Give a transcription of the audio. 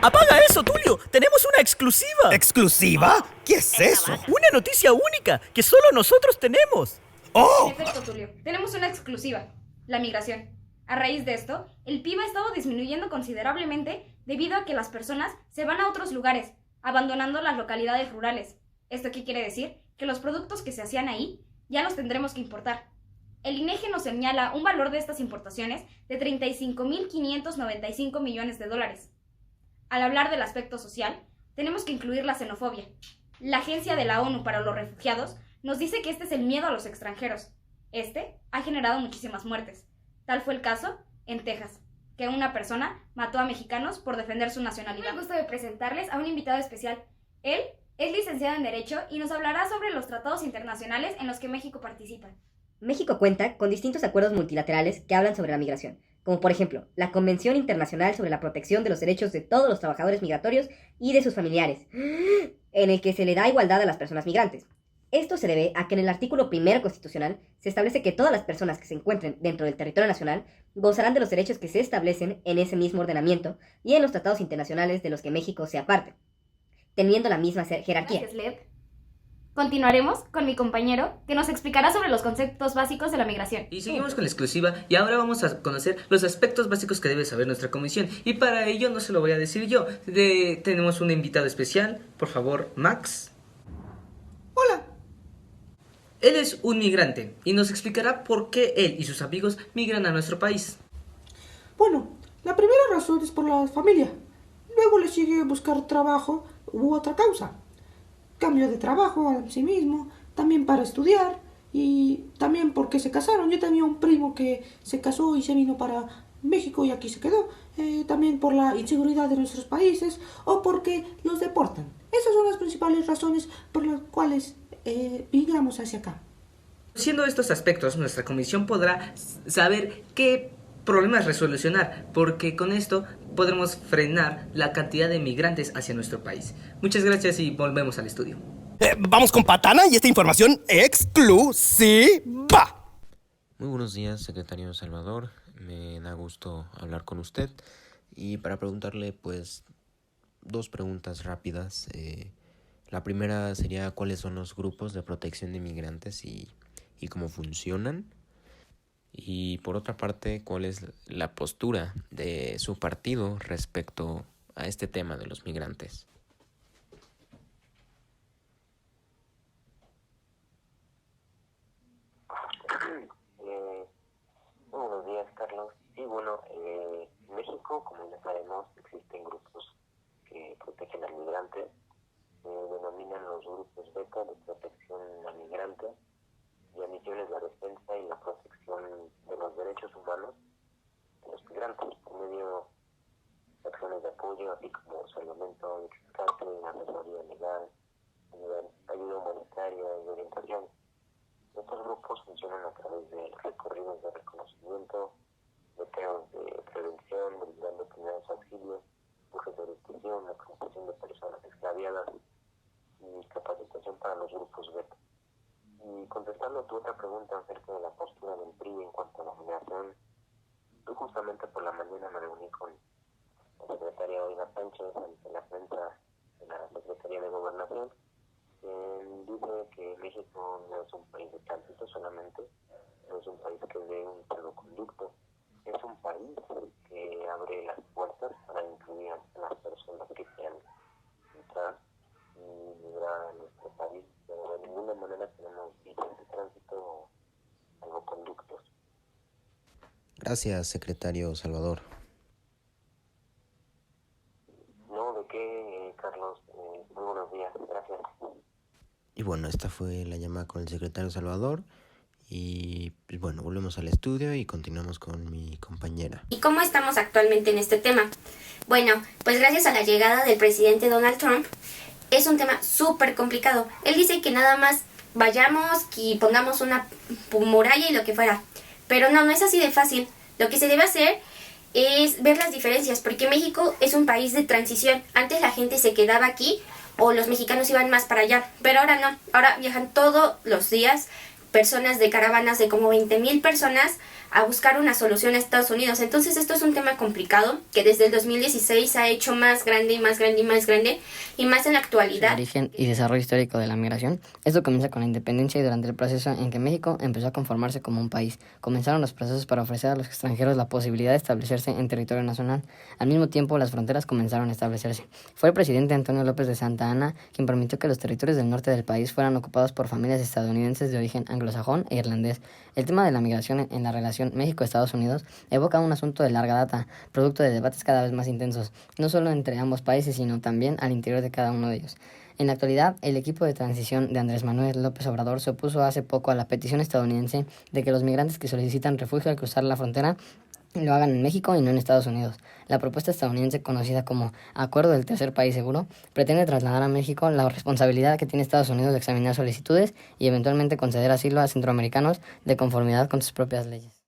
¡Apaga eso, Tulio! ¡Tenemos una exclusiva! ¿Exclusiva? ¿Qué es eso? ¡Una noticia única que solo nosotros tenemos! ¡Oh! En efecto, Tulio, tenemos una exclusiva: la migración. A raíz de esto, el PIB ha estado disminuyendo considerablemente debido a que las personas se van a otros lugares, abandonando las localidades rurales. ¿Esto qué quiere decir? Que los productos que se hacían ahí ya los tendremos que importar. El INEGI nos señala un valor de estas importaciones de 35.595 millones de dólares. Al hablar del aspecto social, tenemos que incluir la xenofobia. La Agencia de la ONU para los Refugiados nos dice que este es el miedo a los extranjeros. Este ha generado muchísimas muertes. Tal fue el caso en Texas, que una persona mató a mexicanos por defender su nacionalidad. Me gusta de presentarles a un invitado especial. Él es licenciado en Derecho y nos hablará sobre los tratados internacionales en los que México participa. México cuenta con distintos acuerdos multilaterales que hablan sobre la migración, como por ejemplo la Convención Internacional sobre la Protección de los Derechos de todos los Trabajadores Migratorios y de sus familiares, en el que se le da igualdad a las personas migrantes. Esto se debe a que en el artículo 1 constitucional se establece que todas las personas que se encuentren dentro del territorio nacional gozarán de los derechos que se establecen en ese mismo ordenamiento y en los tratados internacionales de los que México sea parte, teniendo la misma jerarquía. Gracias, Led. Continuaremos con mi compañero, que nos explicará sobre los conceptos básicos de la migración. Y seguimos con la exclusiva y ahora vamos a conocer los aspectos básicos que debe saber nuestra comisión. Y para ello no se lo voy a decir yo. Tenemos un invitado especial, por favor, Max. Hola. Él es un migrante y nos explicará por qué él y sus amigos migran a nuestro país. Bueno, la primera razón es por la familia. Luego le sigue buscar trabajo u otra causa. Cambio de trabajo a sí mismo, también para estudiar y también porque se casaron. Yo tenía un primo que se casó y se vino para México y aquí se quedó. También por la inseguridad de nuestros países o porque los deportan. Esas son las principales razones por las cuales migramos hacia acá. Siendo estos aspectos, nuestra comisión podrá saber qué problemas resolucionar, porque con esto podremos frenar la cantidad de migrantes hacia nuestro país. Muchas gracias y volvemos al estudio. Vamos con Patana y esta información exclusiva. Muy buenos días, secretario Salvador. Me da gusto hablar con usted y para preguntarle pues 2 preguntas rápidas. La primera sería cuáles son los grupos de protección de migrantes y cómo funcionan. Y por otra parte, ¿cuál es la postura de su partido respecto a este tema de los migrantes? Buenos días, Carlos. Sí, bueno, en México, como ya sabemos, existen grupos que protegen al migrante. Se denominan los grupos beta de protección al migrante. Y a misiones la defensa y la protección de los derechos humanos de los migrantes por medio de acciones de apoyo, así como salvamento de rescate, asesoría legal, ayuda humanitaria y orientación. Estos grupos funcionan a través de recorridos de reconocimiento, bloqueos de prevención, brindando primeros auxilios, bujes de orientación, la capacitación de personas extraviadas y capacitación para los grupos beta. Y contestando a tu otra pregunta acerca de la postura del PRI en cuanto a la migración, yo justamente por la mañana me reuní con la secretaria Olga Sánchez ante la prensa de la Secretaría de Gobernación, quien dice que México no es un país de tránsito solamente, no es un país que dé un salvoconducto, es un país que abre las puertas para incluir a las personas que quieran entrar y migrar a nuestro país, pero de ninguna manera tenemos visas de tránsito o salvoconductos. Gracias, secretario Salvador. No, ¿de qué, Carlos? Muy buenos días, gracias. Y bueno, esta fue la llamada con el secretario Salvador. Y pues bueno, volvemos al estudio y continuamos con mi compañera. ¿Y cómo estamos actualmente en este tema? Bueno, pues gracias a la llegada del presidente Donald Trump, es un tema súper complicado. Él dice que nada más vayamos y pongamos una muralla y lo que fuera. Pero no es así de fácil. Lo que se debe hacer es ver las diferencias, porque México es un país de transición. Antes la gente se quedaba aquí o los mexicanos iban más para allá, pero ahora no. Ahora viajan todos los días personas de caravanas de como 20,000 personas a buscar una solución a Estados Unidos. Entonces esto es un tema complicado que desde el 2016 se ha hecho más grande y más grande y más grande, y más en la actualidad. El origen y desarrollo histórico de la migración. Esto comienza con la independencia y durante el proceso en que México empezó a conformarse como un país. Comenzaron los procesos para ofrecer a los extranjeros la posibilidad de establecerse en territorio nacional. Al mismo tiempo, las fronteras comenzaron a establecerse. Fue el presidente Antonio López de Santa Anna quien permitió que los territorios del norte del país fueran ocupados por familias estadounidenses de origen anglosajón e irlandés. El tema de la migración en la relación México-Estados Unidos evoca un asunto de larga data, producto de debates cada vez más intensos, no solo entre ambos países, sino también al interior de cada uno de ellos. En la actualidad, el equipo de transición de Andrés Manuel López Obrador se opuso hace poco a la petición estadounidense de que los migrantes que solicitan refugio al cruzar la frontera lo hagan en México y no en Estados Unidos. La propuesta estadounidense, conocida como Acuerdo del Tercer País Seguro, pretende trasladar a México la responsabilidad que tiene Estados Unidos de examinar solicitudes y eventualmente conceder asilo a centroamericanos de conformidad con sus propias leyes.